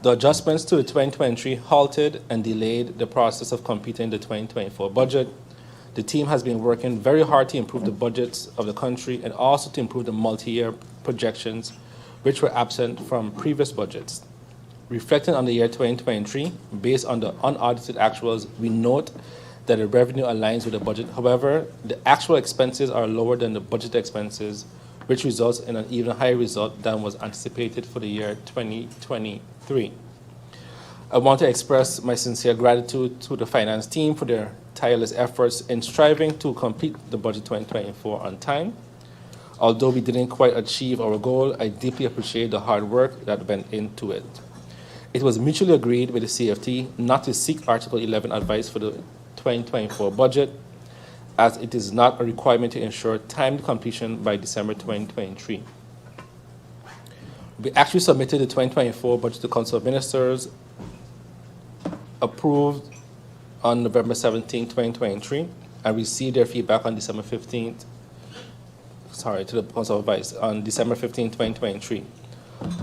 The adjustments to the 2023 halted and delayed the process of completing the 2024 budget. The team has been working very hard to improve the budgets of the country and also to improve the multi-year projections, which were absent from previous budgets. Reflecting on the year 2023, based on the unaudited actuals, we note that the revenue aligns with the budget. However, the actual expenses are lower than the budget expenses, which results in an even higher result than was anticipated for the year 2023. I want to express my sincere gratitude to the finance team for their tireless efforts in striving to complete the budget 2024 on time. Although we didn't quite achieve our goal, I deeply appreciate the hard work that went into it. It was mutually agreed with the CFT not to seek Article 11 advice for the 2024 budget, as it is not a requirement to ensure timed completion by December 2023. We actually submitted the 2024 budget to Council of Ministers, approved on November 17, 2023, and received their feedback on December 15th, to the Council of Advice on December 15, 2023.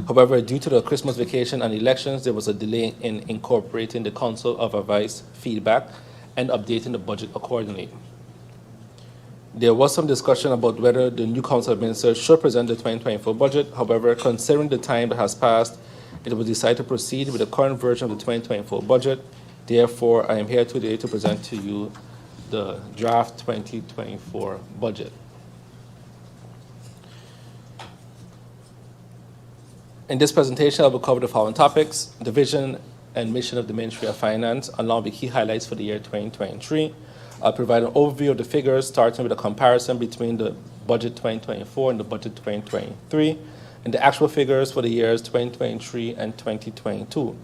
However, due to the Christmas vacation and elections, there was a delay in incorporating the Council of Advice feedback and updating the budget accordingly. There was some discussion about whether the new Council of Ministers should present the 2024 budget. However, considering the time that has passed, it was decided to proceed with the current version of the 2024 budget. Therefore, I am here today to present to you the draft 2024 budget. In this presentation, I will cover the following topics: the vision and mission of the Ministry of Finance, along with key highlights for the year 2023. I'll provide an overview of the figures, starting with a comparison between the budget 2024 and the budget 2023, and the actual figures for the years 2023 and 2022.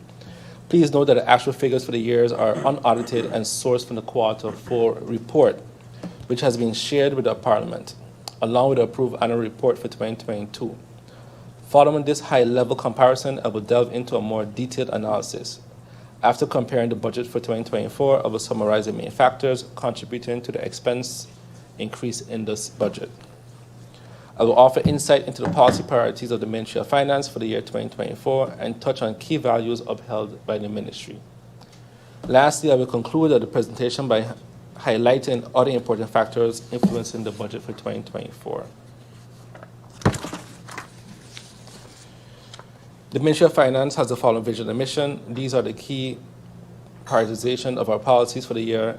Please note that the actual figures for the years are unaudited and sourced from the Quarter 4 report, which has been shared with the Parliament, along with the approved annual report for 2022. Following this high-level comparison, I will delve into a more detailed analysis. After comparing the budget for 2024, I will summarize the main factors contributing to the expense increase in this budget. I will offer insight into the policy priorities of the Ministry of Finance for the year 2024 and touch on key values upheld by the Ministry. Lastly, I will conclude the presentation by highlighting other important factors influencing the budget for 2024. The Ministry of Finance has the following vision and mission. These are the key prioritization of our policies for the year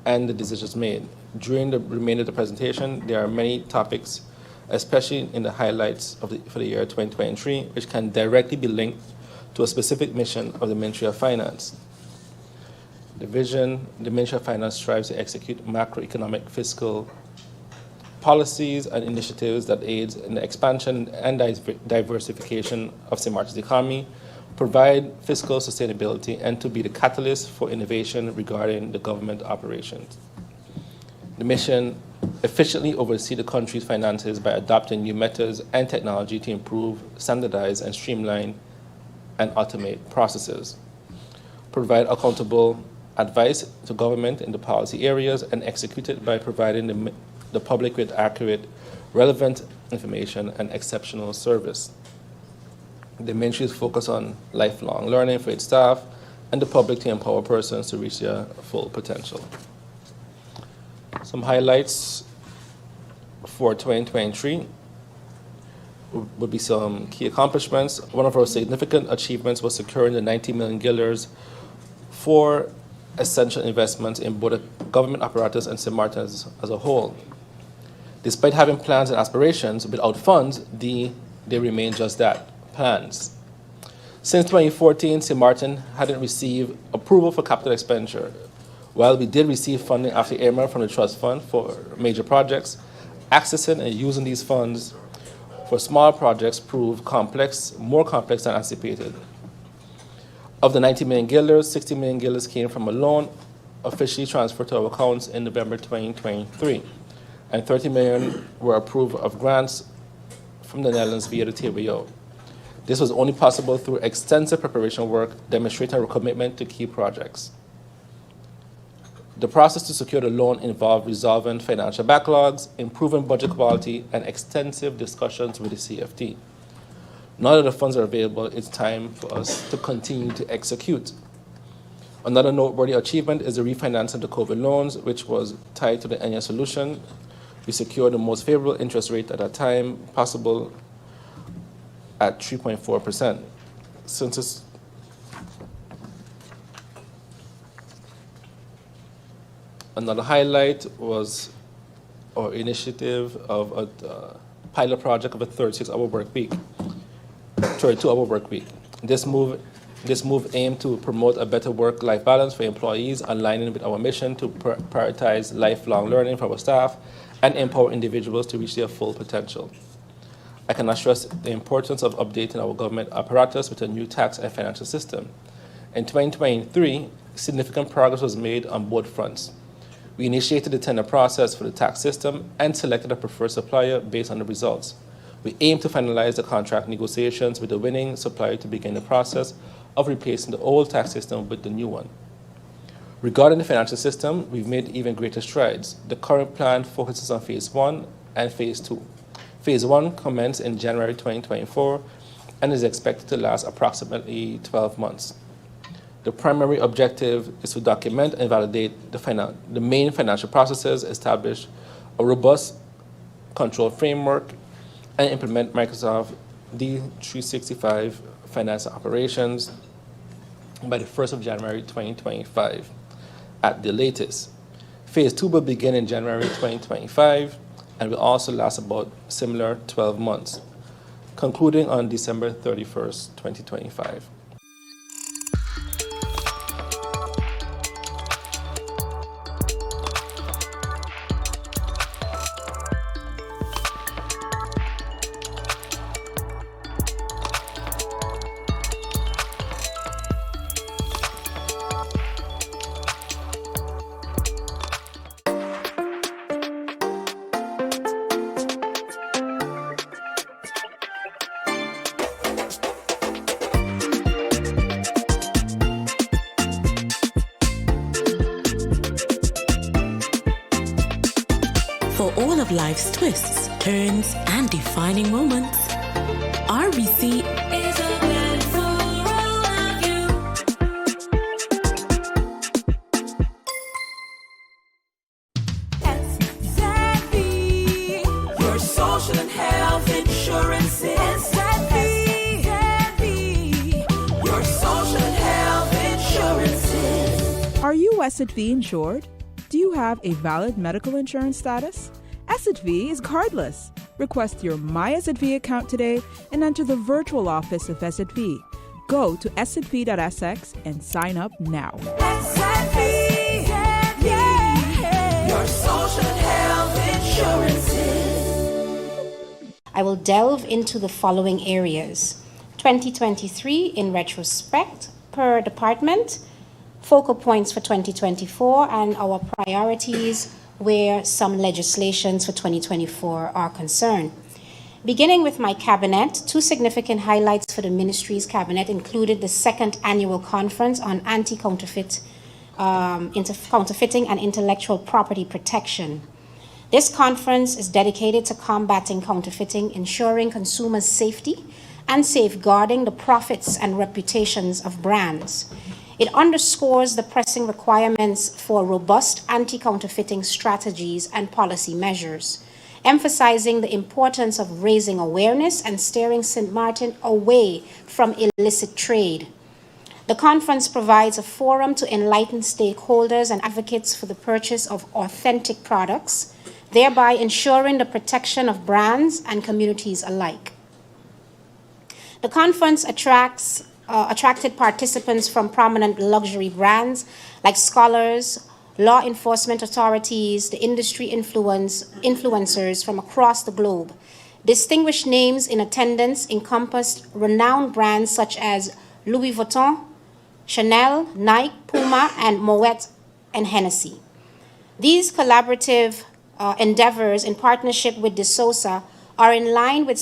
and the decisions made. During the remainder of the presentation, there are many topics, especially in the highlights for the year 2023, which can directly be linked to a specific mission of the Ministry of Finance. The vision: the Ministry of Finance strives to execute macroeconomic fiscal policies and initiatives that aid in the expansion and diversification of St. Martin's economy, provide fiscal sustainability, and to be the catalyst for innovation regarding the government operations. The mission: efficiently oversee the country's finances by adopting new methods and technology to improve, standardize, and streamline and automate processes. Provide accountable advice to government in the policy areas and execute it by providing the public with accurate, relevant information and exceptional service. The Ministry is focused on lifelong learning for its staff and the public to empower persons to reach their full potential. Some highlights for 2023 would be some key accomplishments. One of our significant achievements was securing the 90 million guilders for essential investments in both the government apparatus and St. Martin's as a whole. Despite having plans and aspirations, without funds, they remain just that, plans. Since 2014, St. Martin hadn't received approval for capital expenditure. While we did receive funding after earmark from the trust fund for major projects, accessing and using these funds for small projects proved more complex than anticipated. Of the 90 million guilders, 60 million guilders came from a loan officially transferred to our accounts in November 2023. And 30 million were approved of grants from the Netherlands via the TWO. This was only possible through extensive preparation work demonstrating our commitment to key projects. The process to secure the loan involved resolving financial backlogs, improving budget quality, and extensive discussions with the CFT. Now that the funds are available, it's time for us to continue to execute. Another noteworthy achievement is the refinancing of the COVID loans, which was tied to the NES solution. We secured the most favorable interest rate at that time possible at 3.4%. Another highlight was our initiative of a pilot project of a 32-hour work week. This move aimed to promote a better work-life balance for employees, aligning with our mission to prioritize lifelong learning for our staff and empower individuals to reach their full potential. I cannot stress the importance of updating our government apparatus with a new tax and financial system. In 2023, significant progress was made on both fronts. We initiated the tender process for the tax system and selected a preferred supplier based on the results. We aim to finalize the contract negotiations with the winning supplier to begin the process of replacing the old tax system with the new one. Regarding the financial system, we've made even greater strides. The current plan focuses on Phase 1 and Phase 2. Phase 1 commenced in January 2024 and is expected to last approximately 12 months. The primary objective is to document and validate the main financial processes, establish a robust control framework, and implement Microsoft D365 finance operations by the 1st of January 2025 at the latest. Phase 2 will begin in January 2025 and will also last about similar 12 months, concluding on December 31st, 2025. For all of life's twists, turns, and defining moments, RBC is open for all of you. SXM, your social and health insurance. SXM, your social and health insurances. Are you SXV insured? Do you have a valid medical insurance status? SXV is cardless. Request your My SXV account today and enter the virtual office of SXV. Go to sxv.sx and sign up now. SXV, yeah, your social and health insurances. I will delve into the following areas. 2023 in retrospect per department, focal points for 2024, and our priorities where some legislations for 2024 are concerned. Beginning with my cabinet, two significant highlights for the ministry's cabinet included the second annual conference on counterfeiting and intellectual property protection. This conference is dedicated to combating counterfeiting, ensuring consumers' safety, and safeguarding the profits and reputations of brands. It underscores the pressing requirements for robust anti-counterfeiting strategies and policy measures, emphasizing the importance of raising awareness and steering St. Martin away from illicit trade. The conference provides a forum to enlighten stakeholders and advocates for the purchase of authentic products, thereby ensuring the protection of brands and communities alike. The conference attracted participants from prominent luxury brands like scholars, law enforcement authorities, the industry influencers from across the globe. Distinguished names in attendance encompassed renowned brands such as Louis Vuitton, Chanel, Nike, Puma, and Moet and Hennessy. These collaborative endeavors in partnership with DeSosa are in line with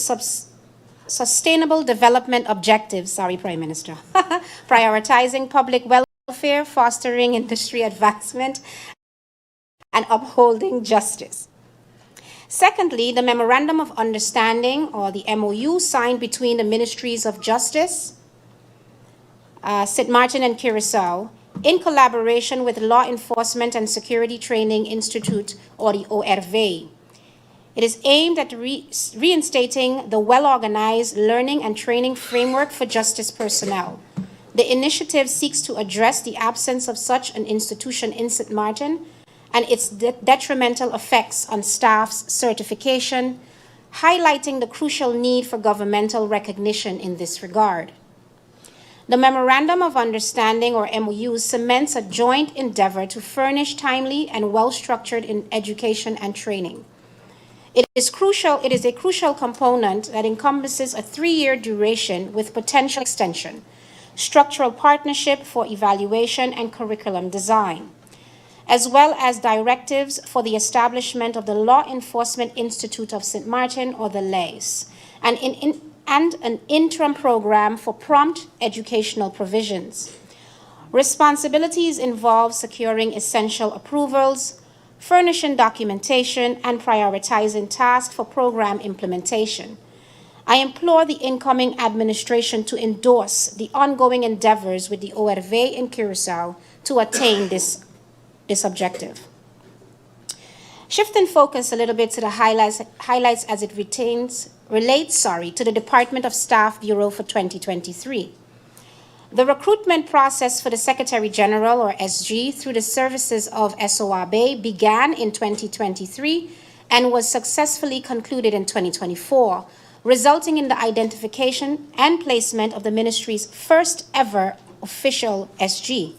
Sustainable Development Objectives, Prime Minister, prioritizing public welfare, fostering industry advancement, and upholding justice. Secondly, the Memorandum of Understanding, or the MOU, signed between the Ministries of Justice, St. Martin and Curacao, in collaboration with Law Enforcement and Security Training Institute, or the ORV. It is aimed at reinstating the well-organized learning and training framework for justice personnel. The initiative seeks to address the absence of such an institution in St. Martin and its detrimental effects on staff's certification, highlighting the crucial need for governmental recognition in this regard. The Memorandum of Understanding, or MOU, cements a joint endeavor to furnish timely and well-structured education and training. It is a crucial component that encompasses a 3-year duration with potential extension, structural partnership for evaluation and curriculum design, as well as directives for the establishment of the Law Enforcement Institute of St. Martin, or the LAIS, and an interim program for prompt educational provisions. Responsibilities involve securing essential approvals, furnishing documentation, and prioritizing tasks for program implementation. I implore the incoming administration to endorse the ongoing endeavors with the ORV in Curacao to attain this objective. Shifting focus a little bit to the highlights as it relates to the Department of Staff Bureau for 2023. The recruitment process for the Secretary General, or SG, through the services of SOAB began in 2023 and was successfully concluded in 2024, resulting in the identification and placement of the ministry's first ever official SG.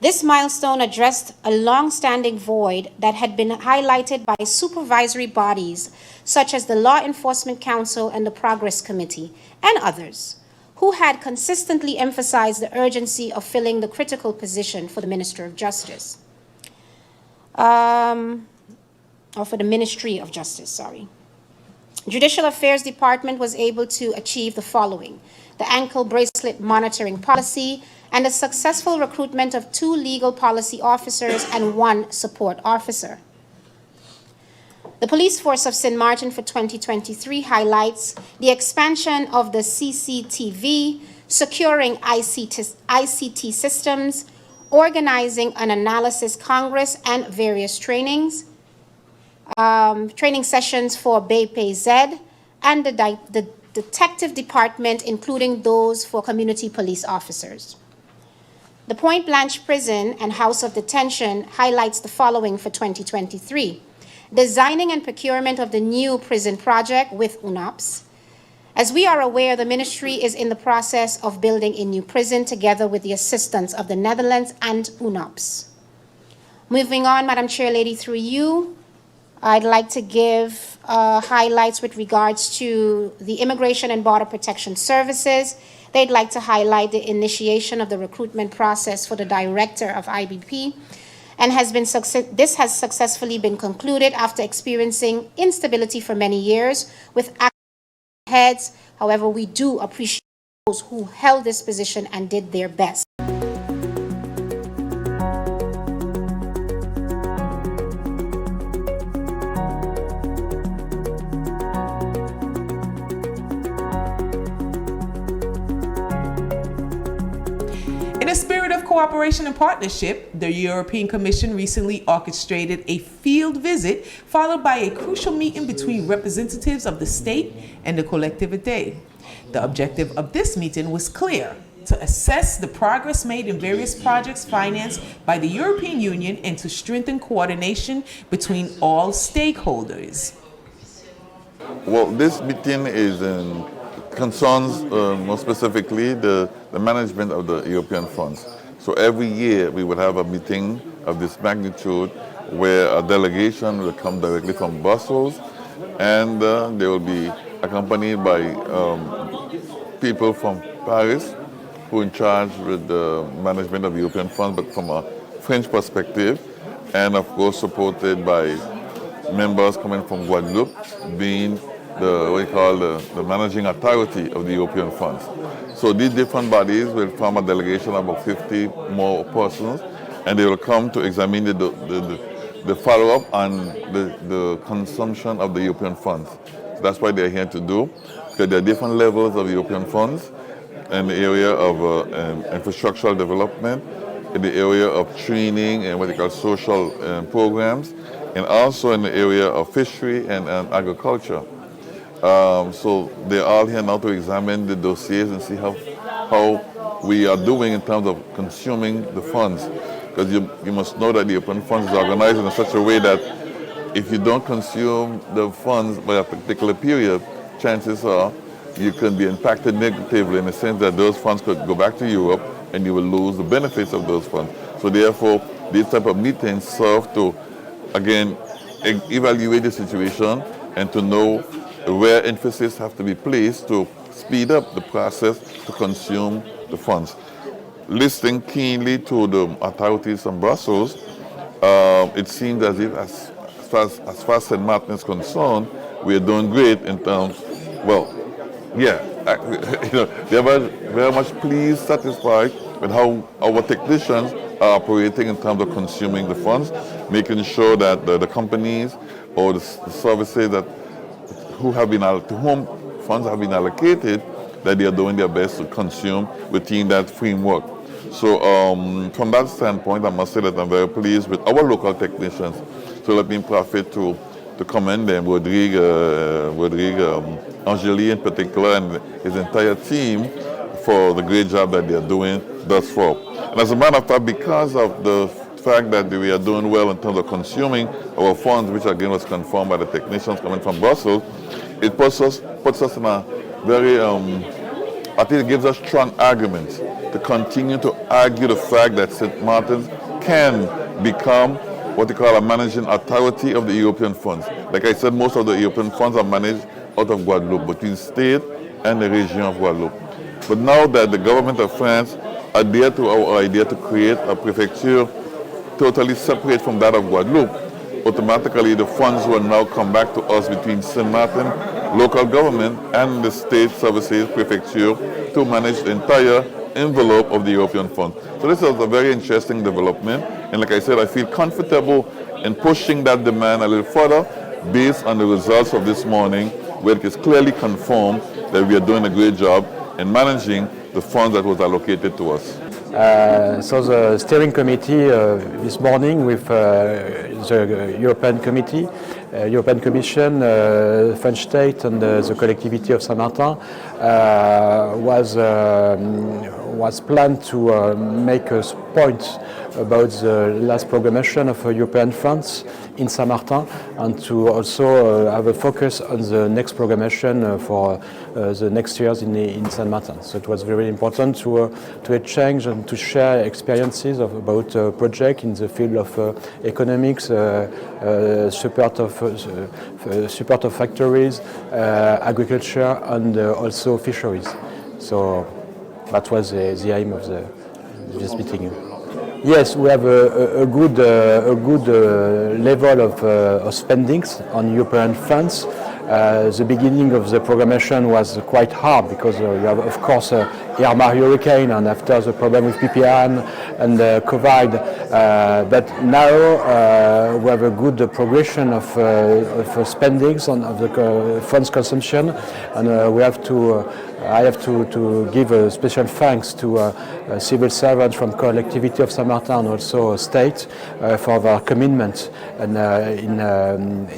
This milestone addressed a long-standing void that had been highlighted by supervisory bodies such as the Law Enforcement Council and the Progress Committee, and others, who had consistently emphasized the urgency of filling the critical position for the Minister of Justice. Or for the Ministry of Justice, sorry. Judicial Affairs Department was able to achieve the following: the ankle bracelet monitoring policy, and the successful recruitment of 2 legal policy officers and 1 support officer. The Police Force of St. Martin for 2023 highlights the expansion of the CCTV, securing ICT systems, organizing an analysis congress and various trainings, training sessions for BPZ, and the detective department, including those for community police officers. The Point Blanche Prison and House of Detention highlights the following for 2023. Designing and procurement of the new prison project with UNOPS. As we are aware, the ministry is in the process of building a new prison together with the assistance of the Netherlands and UNOPS. Moving on, Madam Chair Lady, through you, I'd like to give highlights with regards to the Immigration and Border Protection Services. They'd like to highlight the initiation of the recruitment process for the Director of IBP, and this has successfully been concluded after experiencing instability for many years with active heads. However, we do appreciate those who held this position and did their best. In a spirit of cooperation and partnership, the European Commission recently orchestrated a field visit followed by a crucial meeting between representatives of the state and the collectivité. The objective of this meeting was clear: to assess the progress made in various projects financed by the European Union and to strengthen coordination between all stakeholders. Well, this meeting concerns more specifically the management of the European funds. So every year we would have a meeting of this magnitude where a delegation will come directly from Brussels, and they will be accompanied by people from Paris who are in charge with the management of European funds, but from a French perspective, and of course supported by members coming from Guadeloupe, being the managing authority of the European funds. So these different bodies will form a delegation of about 50 more persons, and they will come to examine the the follow-up on the consumption of the European funds. That's what they're here to do, because there are different levels of European funds in the area of infrastructural development, in the area of training and what they call social programs, and also in the area of fishery and agriculture. So they're all here now to examine the dossiers and see how we are doing in terms of consuming the funds. Because you must know that the European funds is organized in such a way that if you don't consume the funds by a particular period, chances are you can be impacted negatively in the sense that those funds could go back to Europe and you will lose the benefits of those funds. So therefore, these type of meetings serve to, again, evaluate the situation and to know where emphasis have to be placed to speed up the process to consume the funds. Listening keenly to the authorities from Brussels, it seems as if as far as St. Martin is concerned, we are doing great in terms, well, yeah, they are very much pleased, satisfied with how our technicians are operating in terms of consuming the funds, making sure that the companies or the services that to whom funds have been allocated, that they are doing their best to consume within that framework. So from that standpoint, I must say that I'm very pleased with our local technicians. So let me profit to commend them, Rodrigue Angeli in particular, and his entire team for the great job that they are doing thus far. And as a matter of fact, because of the fact that we are doing well in terms of consuming our funds, which again was confirmed by the technicians coming from Brussels, it puts us in a very, I think it gives us strong arguments to continue to argue the fact that St. Martin's can become what they call a managing authority of the European funds. Like I said, most of the European funds are managed out of Guadeloupe, between state and the region of Guadeloupe. But now that the government of France adhered to our idea to create a prefecture totally separate from that of Guadeloupe, automatically the funds will now come back to us between St. Martin, local government, and the state services prefecture to manage the entire envelope of the European fund. So this is a very interesting development, and like I said, I feel comfortable in pushing that demand a little further based on the results of this morning, where it is clearly confirmed that we are doing a great job in managing the funds that was allocated to us. So the steering committee this morning with the European Committee, European Commission, French State and the collectivity of Saint-Martin was planned to make a point about the last programmation of European funds in Saint-Martin and to also have a focus on the next programmation for the next years in Saint-Martin. So it was very important to exchange and to share experiences about projects in the field of economics, support of factories, agriculture, and also fisheries. So that was the aim of this meeting. Yes, we have a good level of spendings on European funds. The beginning of the programmation was quite hard because you have, of course, Irma hurricane and after the problem with PPN and COVID. But now we have a good progression of spendings of the funds consumption, and we have to. I have to give a special thanks to civil servants from collectivity of Saint-Martin and also state for their commitment and in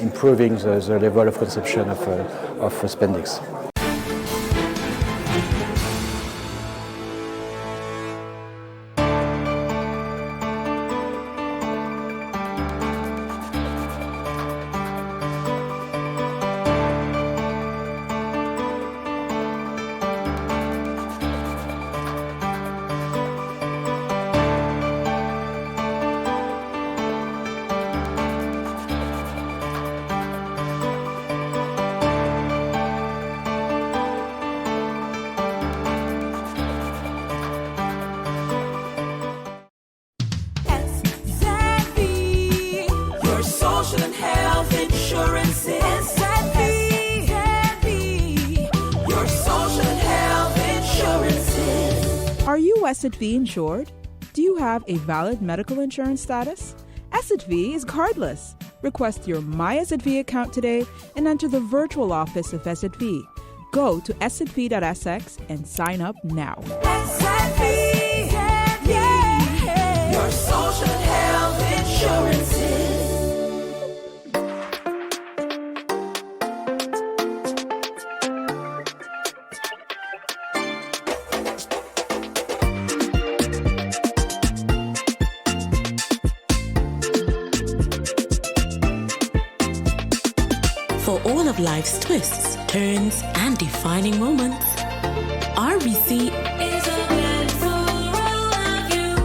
improving the level of consumption of spendings. Your social and health insurance is your social and health insurances. Are you SXM insured? Do you have a valid medical insurance status? SXV is cardless. Request your My SXV account today and enter the virtual office of SXV. Go to sxv.sx and sign up now. SXV, yeah. Your social health insurances. For all of life's twists, turns, and defining moments, RBC is a blend for all of you.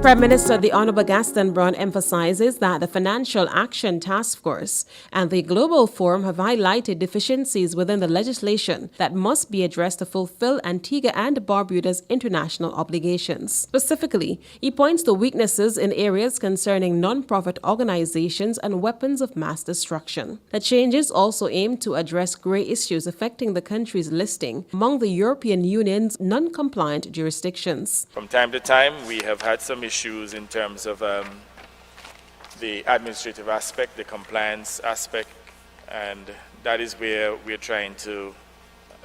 Prime Minister the Honourable Gaston Brown emphasises that the Financial Action Task Force and the Global Forum have highlighted deficiencies within the legislation that must be addressed to fulfil Antigua and Barbuda's international obligations. Specifically, he points to weaknesses in areas concerning non-profit organisations and weapons of mass destruction. The changes also aim to address grey issues affecting the country's listing among the European Union's non-compliant jurisdictions. From time to time, we have had some issues in terms of the administrative aspect, the compliance aspect, and that is where we're trying to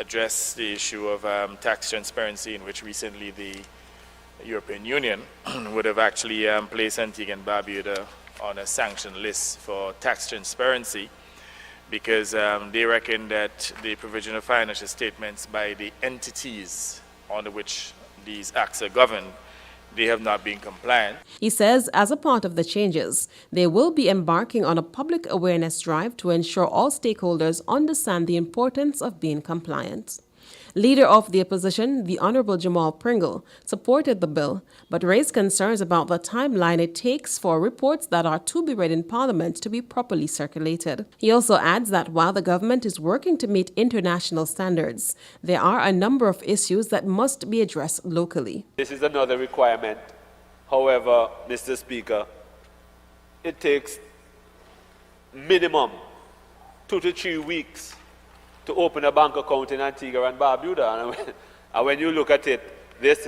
address the issue of tax transparency, in which recently the European Union would have actually placed Antigua and Barbuda on a sanctioned list for tax transparency, because they reckon that the provision of financial statements by the entities under which these acts are governed, they have not been compliant. He says as a part of the changes, they will be embarking on a public awareness drive to ensure all stakeholders understand the importance of being compliant. Leader of the opposition, the Honourable Jamal Pringle, supported the bill, but raised concerns about the timeline it takes for reports that are to be read in Parliament to be properly circulated. He also adds that while the government is working to meet international standards, there are a number of issues that must be addressed locally. This is another requirement. However, Mr. Speaker, it takes minimum 2 to 3 weeks to open a bank account in Antigua and Barbuda. And when you look at it, this,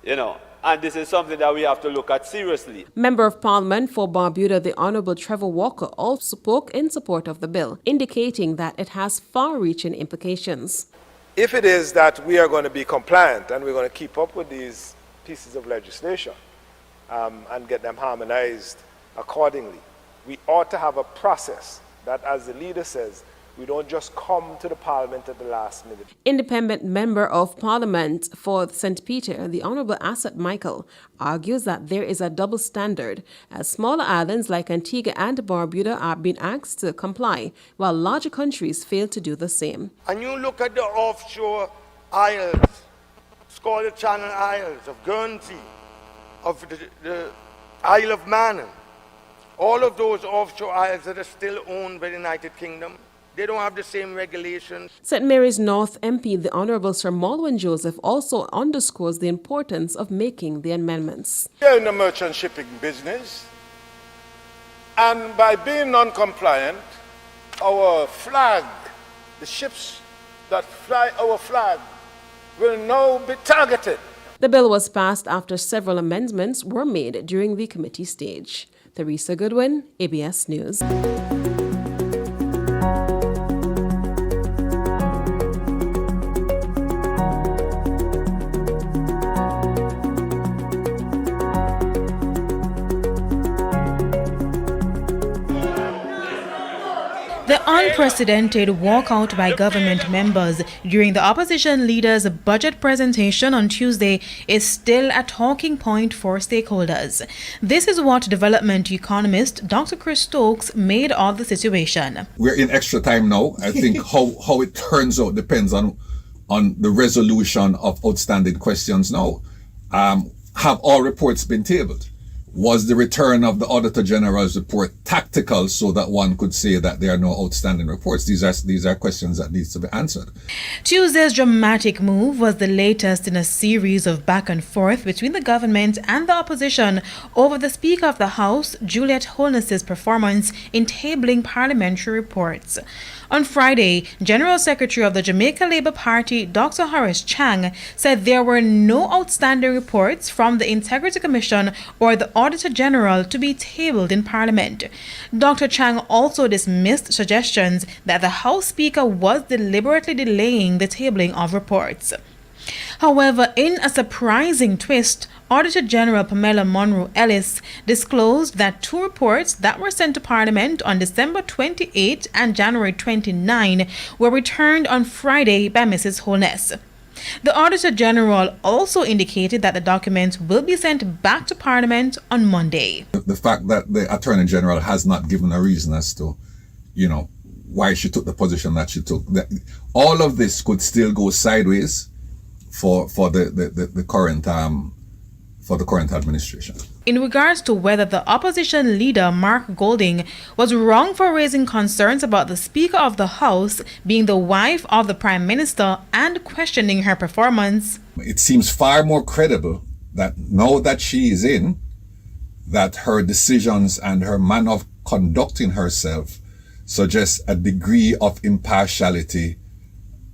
and this is something that we have to look at seriously. Member of Parliament for Barbuda, the Honourable Trevor Walker, also spoke in support of the bill, indicating that it has far-reaching implications. If it is that we are going to be compliant and we're going to keep up with these pieces of legislation and get them harmonized accordingly, we ought to have a process that, as the leader says, we don't just come to the Parliament at the last minute. Independent Member of Parliament for St. Peter, the Honourable Asset Michael, argues that there is a double standard, as smaller islands like Antigua and Barbuda are being asked to comply, while larger countries fail to do the same. And you look at the offshore isles, it's called the Channel Isles, of Guernsey, of the Isle of Man. All of those offshore isles that are still owned by the United Kingdom, they don't have the same regulations. St. Mary's North MP, the Honourable Sir Malwyn Joseph, also underscores the importance of making the amendments. We're in the merchant shipping business, and by being non-compliant, our flag, the ships that fly our flag, will now be targeted. The bill was passed after several amendments were made during the committee stage. Theresa Goodwin, ABS News. The unprecedented walkout by government members during the opposition leader's budget presentation on Tuesday is still a talking point for stakeholders. This is what development economist Dr. Chris Stokes made of the situation. We're in extra time now. I think how it turns out depends on the resolution of outstanding questions now. Have all reports been tabled? Was the return of the Auditor General's report tactical so that one could say that there are no outstanding reports? These are questions that need to be answered. Tuesday's dramatic move was the latest in a series of back and forth between the government and the opposition over the Speaker of the House, Juliet Holness's performance in tabling parliamentary reports. On Friday, General Secretary of the Jamaica Labour Party, Dr. Horace Chang, said there were no outstanding reports from the Integrity Commission or the Auditor General to be tabled in Parliament. Dr. Chang also dismissed suggestions that the House Speaker was deliberately delaying the tabling of reports. However, in a surprising twist, Auditor General Pamela Monroe Ellis disclosed that 2 reports that were sent to Parliament on December 28 and January 29 were returned on Friday by Mrs. Holness. The Auditor General also indicated that the documents will be sent back to Parliament on Monday. The fact that the Attorney General has not given a reason as to, why she took the position that she took, all of this could still go sideways for the current administration. In regards to whether the opposition leader Mark Golding was wrong for raising concerns about the Speaker of the House being the wife of the Prime Minister and questioning her performance, it seems far more credible that now that she is in, that her decisions and her manner of conducting herself suggests a degree of impartiality,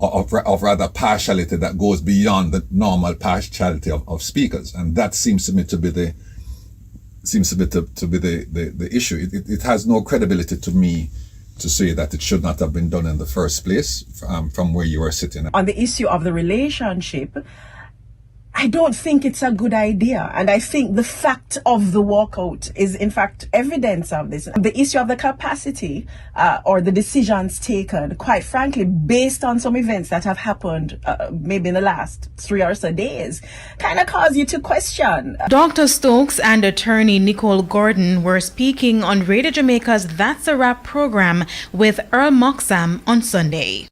of rather partiality that goes beyond the normal partiality of speakers, and that seems to me to be the issue. It has no credibility to me to say that it should not have been done in the first place from where you are sitting. On the issue of the relationship, I don't think it's a good idea. And I think the fact of the walkout is, in fact, evidence of this. The issue of the capacity or the decisions taken, quite frankly, based on some events that have happened maybe in the last 3 or so days, kind of cause you to question. Dr. Stokes and attorney Nicole Gordon were speaking on Radio Jamaica's That's a Wrap program with Earl Moxham on Sunday.